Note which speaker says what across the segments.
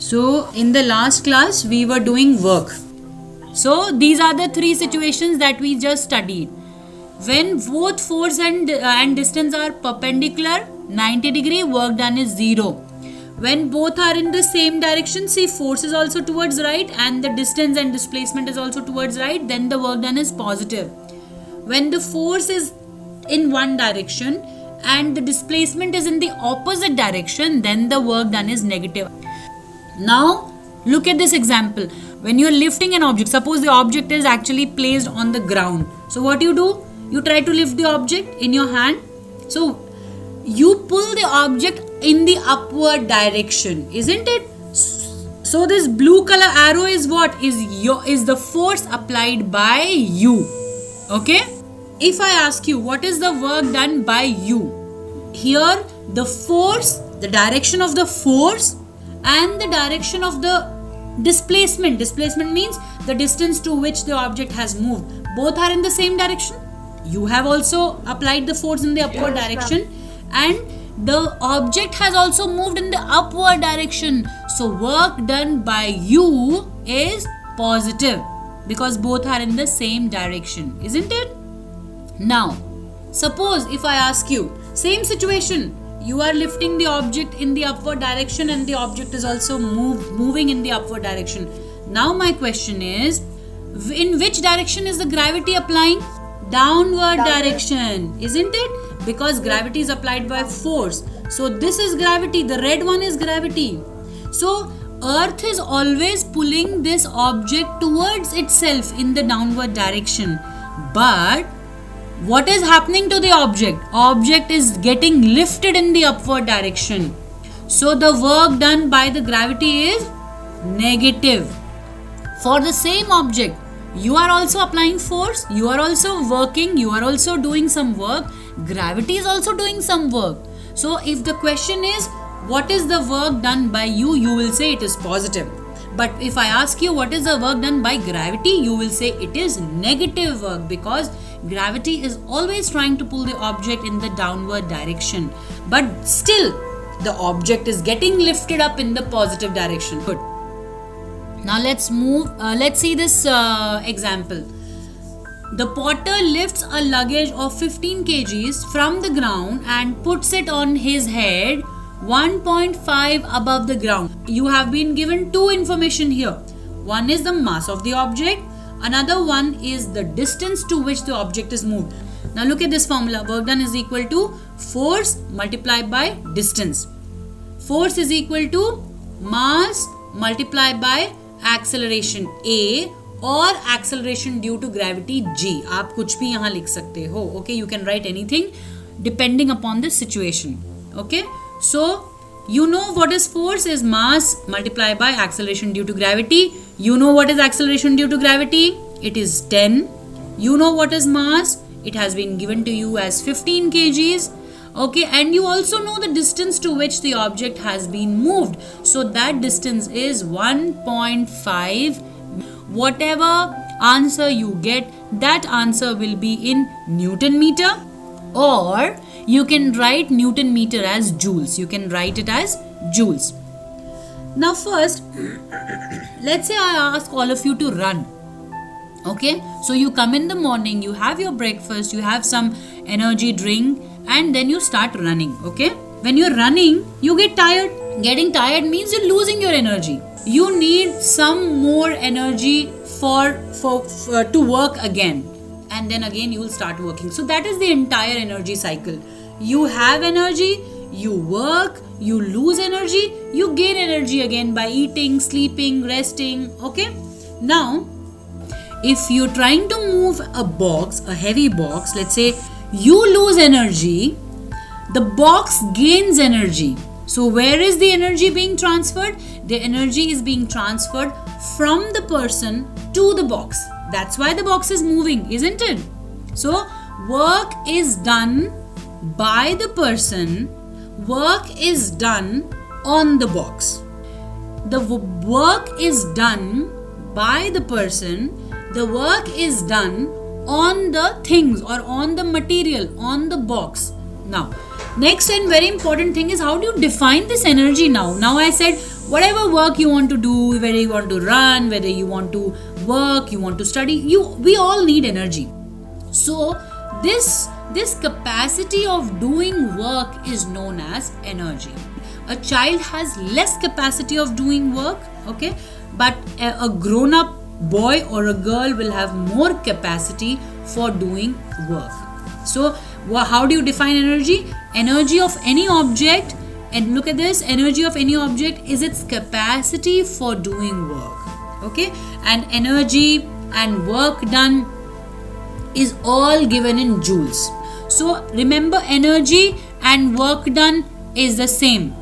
Speaker 1: So in the last class we were doing work. So these are the three situations that we just studied. When both force and distance are perpendicular, 90 degree, work done is 0. When both are in the same direction, see force is also towards right and the distance and displacement is also towards right, then the work done is positive. When the force is in one direction and the displacement is in the opposite direction, then the work done is negative. Now look at this example. When you are lifting an object, suppose the object is actually placed on the ground. So what you do? You try to lift the object in your hand. So you pull the object in the upward direction, isn't it? So this blue color arrow is what? Is the force applied by you. Okay? If I ask you what is the work done by you, here the force, the direction of the force and the direction of the displacement. Displacement means the distance to which the object has moved. Both are in the same direction. You have also applied the force in the upward direction and the object has also moved in the upward direction. So work done by you is positive because both are in the same direction, isn't it? Now, suppose if I ask you, same situation, you are lifting the object in the upward direction and the object is also moving in the upward direction. Now my question is, in which direction is the gravity applying? Downward direction, isn't it? Because gravity is applied by force. So this is gravity, the red one is gravity. So Earth is always pulling this object towards itself in the downward direction. But what is happening to the object? Object is getting lifted in the upward direction. So the work done by the gravity is negative. For the same object, you are also applying force, you are also working, you are also doing some work. Gravity is also doing some work. So if the question is what is the work done by you, you will say it is positive. But if I ask you what is the work done by gravity, you will say it is negative work because gravity is always trying to pull the object in the downward direction. But still, the object is getting lifted up in the positive direction. Good. Now let's move. Let's see this example. The potter lifts a luggage of 15 kgs from the ground and puts it on his head 1.5 above the ground. You have been given two information here. One is the mass of the object. Another one is the distance to which the object is moved. Now look at this formula. Work done is equal to force multiplied by distance. Force is equal to mass multiplied by acceleration A or acceleration due to gravity G. आप कुछ भी यहाँ लिख सकते हो. Okay, you can write anything depending upon the situation. Okay, so you know what is force is mass multiplied by acceleration due to gravity. You know what is acceleration due to gravity? It is 10. You know what is mass? It has been given to you as 15 kgs. Okay, and you also know the distance to which the object has been moved. So that distance is 1.5. Whatever answer you get, that answer will be in Newton meter, or you can write Newton meter as joules. You can write it as joules. Now first, let's say I ask all of you to run. Okay, so you come in the morning, you have your breakfast, you have some energy drink, and then you start running. Okay, when you're running, you get tired. Getting tired means you're losing your energy. You need some more energy to work again, and then again you will start working. So that is the entire energy cycle. You have energy, you work, you lose energy, you gain energy again by eating, sleeping, resting. Okay, now if you're trying to move a box, a heavy box, let's say you lose energy, the box gains energy. So where is the energy being transferred? The energy is being transferred from the person to the box. That's why the box is moving, isn't it? So work is done by the person, work is done on the box. The work is done by the person, the work is done on the things or on the material, on the box. Now, next and very important thing is how do you define this energy now? Now I said whatever work you want to do, whether you want to run, whether you want to work, you want to study, we all need energy. So this capacity of doing work is known as energy. A child has less capacity of doing work, okay, but a grown up boy or a girl will have more capacity for doing work. So how do you define energy? Energy of any object, and look at this, energy of any object is its capacity for doing work, okay, and energy and work done is all given in joules. So remember, energy and work done is the same.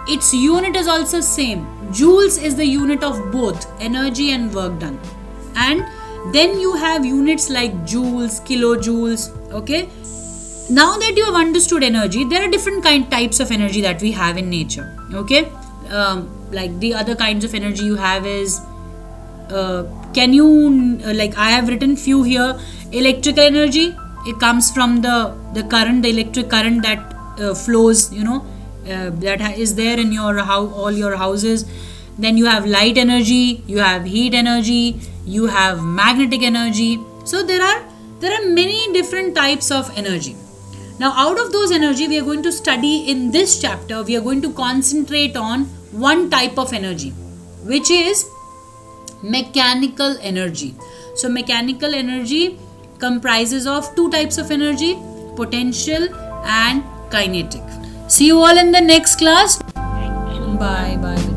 Speaker 1: Its unit is also same. Joules is the unit of both energy and work done. And then you have units like joules, kilojoules, okay. Now that you have understood energy, there are different types of energy that we have in nature, okay. Like the other kinds of energy you have is, can you, like I have written few here. Electrical energy, it comes from the current, the electric current that flows, that is there in your all your houses. Then you have light energy, you have heat energy, you have magnetic energy. So there are many different types of energy. Now out of those energy, we are going to study in this chapter, we are going to concentrate on one type of energy, which is mechanical energy. So mechanical energy comprises of two types of energy, potential and kinetic. See you all in the next class. Bye.